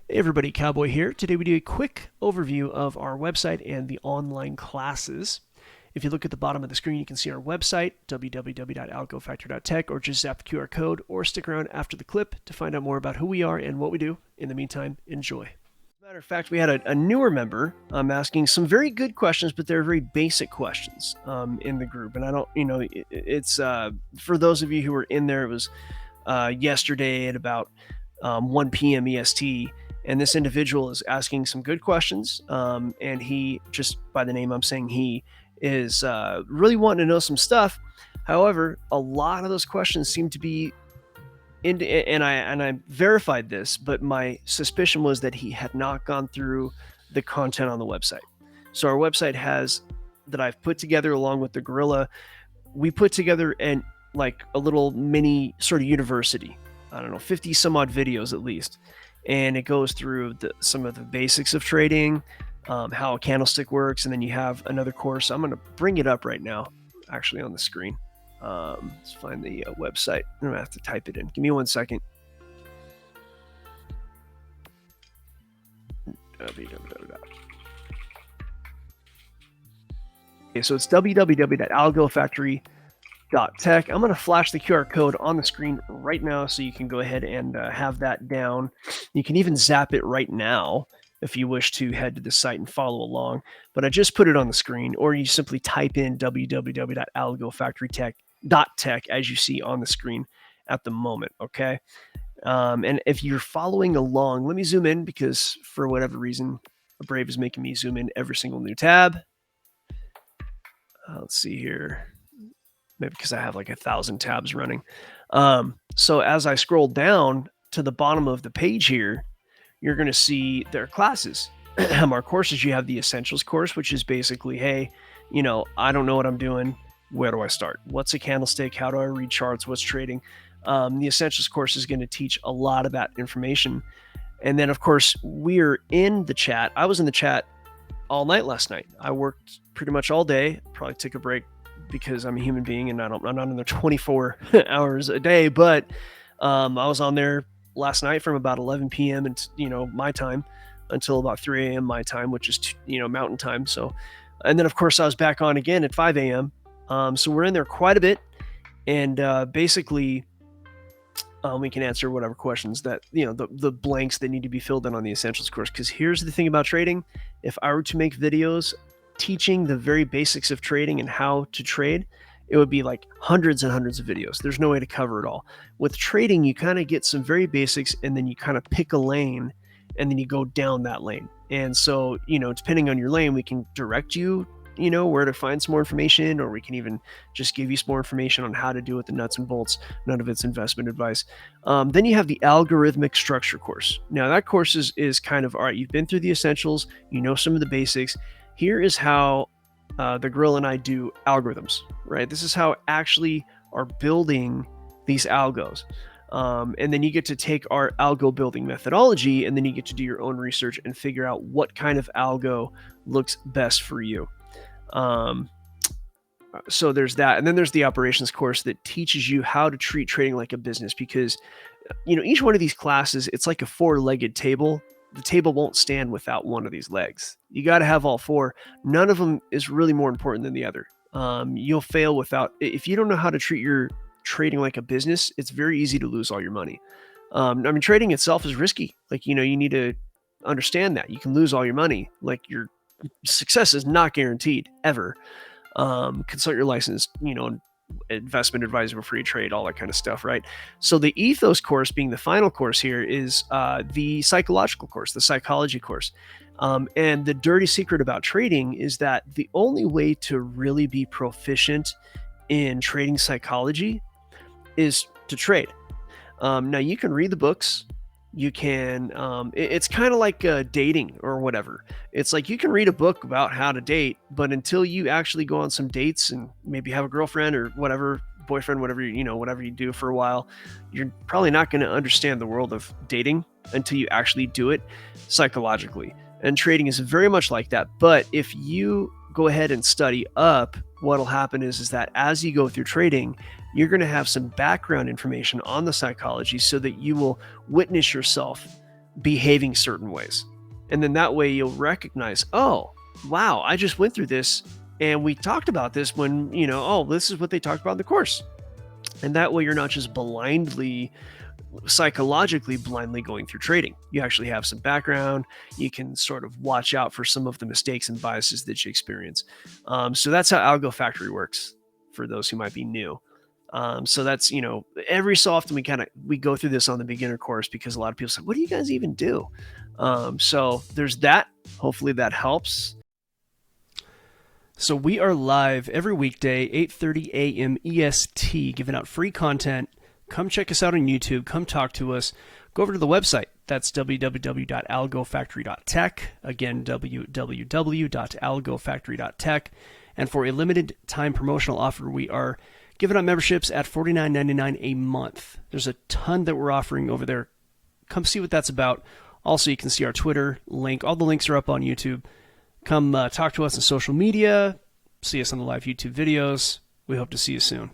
Hey everybody, Cowboy here. Today we do a quick overview of our website and the online classes. If you look at the bottom of the screen, you can see our website, www.algofactory.tech, or just zap the QR code or stick around after the clip to find out more about who we are and what we do. In the meantime, enjoy. As a matter of fact, we had a newer member asking some very good questions, but they're very basic questions in the group. And I don't, it's for those of you who were in there, it was yesterday at about 1 p.m. EST. And this individual is asking some good questions. And he, just by the name I'm saying he, is really wanting to know some stuff. However, a lot of those questions seem to be and I verified this, but my suspicion was that he had not gone through the content on the website. So our website has, that I've put together along with the Gorilla, we put together like a little mini sort of university. I don't know, 50 some odd videos at least. And it goes through some of the basics of trading, how a candlestick works, and then you have another course. I'm going to bring it up right now, actually on the screen. Let's find the website. I'm going to have to type it in. Give me 1 second. Okay, so it's www.algofactory.tech. I'm going to flash the QR code on the screen right now so you can go ahead and have that down. You can even zap it right now if you wish to head to the site and follow along. But I just put it on the screen, or you simply type in www.algofactory.tech as you see on the screen at the moment, okay? And if you're following along, let me zoom in because for whatever reason, Brave is making me zoom in every single new tab. Let's see here. Maybe because I have like 1,000 tabs running. So as I scroll down to the bottom of the page here, you're going to see their classes. Our courses, you have the Essentials course, which is basically, hey, I don't know what I'm doing. Where do I start? What's a candlestick? How do I read charts? What's trading? The Essentials course is going to teach a lot of that information. And then, of course, we're in the chat. I was in the chat all night last night. I worked pretty much all day. Probably took a break because I'm a human being and I'm not in there 24 hours a day. But I was on there last night from about 11 p.m. and my time until about 3 a.m. my time, which is Mountain time. So, and then of course I was back on again at 5 a.m. So we're in there quite a bit, and basically we can answer whatever questions that the blanks that need to be filled in on the Essentials course. Because here's the thing about trading: if I were to make videos teaching the very basics of trading and how to trade, it would be like hundreds and hundreds of videos. There's no way to cover it all. With trading, you kind of get some very basics, and then you kind of pick a lane, and then you go down that lane. And so, depending on your lane, we can direct you, where to find some more information, or we can even just give you some more information on how to do it, the nuts and bolts. None of it's investment advice. Then you have the algorithmic structure course. Now that course is kind of, all right, you've been through the essentials, some of the basics. Here is how the Gorilla and I do algorithms, right? This is how actually are building these algos. And then you get to take our algo building methodology, and then you get to do your own research and figure out what kind of algo looks best for you. So there's that. And then there's the operations course that teaches you how to treat trading like a business, because, each one of these classes, it's like a 4-legged table. The table won't stand without one of these legs. You got to have all 4. None of them is really more important than the other. You'll fail if you don't know how to treat your trading like a business, it's very easy to lose all your money. Trading itself is risky. Like, you need to understand that you can lose all your money. Like, your success is not guaranteed ever. Consult your license, investment advisor before you trade, all that kind of stuff, right? So the ethos course, being the final course here, is the psychological course, the psychology course. And the dirty secret about trading is that the only way to really be proficient in trading psychology is to trade. Now you can read the books. You can, it's kind of like dating or whatever. It's like you can read a book about how to date, but until you actually go on some dates and maybe have a girlfriend or whatever, boyfriend, whatever you do for a while, you're probably not going to understand the world of dating until you actually do it psychologically. And trading is very much like that. But if you go ahead and study up, what'll happen is that as you go through trading, you're going to have some background information on the psychology so that you will witness yourself behaving certain ways. And then that way you'll recognize, oh, wow, I just went through this and we talked about this when, this is what they talked about in the course. And that way you're not just psychologically blindly going through trading. You actually have some background. You can sort of watch out for some of the mistakes and biases that you experience. So that's how Algo Factory works for those who might be new. So that's, every so often we go through this on the beginner course because a lot of people say, what do you guys even do? So there's that. Hopefully that helps. So we are live every weekday, 8:30 AM EST, giving out free content. Come check us out on YouTube. Come talk to us. Go over to the website. That's www.algofactory.tech. Again, www.algofactory.tech. And for a limited time promotional offer, we are giving out memberships at $49.99 a month. There's a ton that we're offering over there. Come see what that's about. Also, you can see our Twitter link. All the links are up on YouTube. Come talk to us on social media. See us on the live YouTube videos. We hope to see you soon.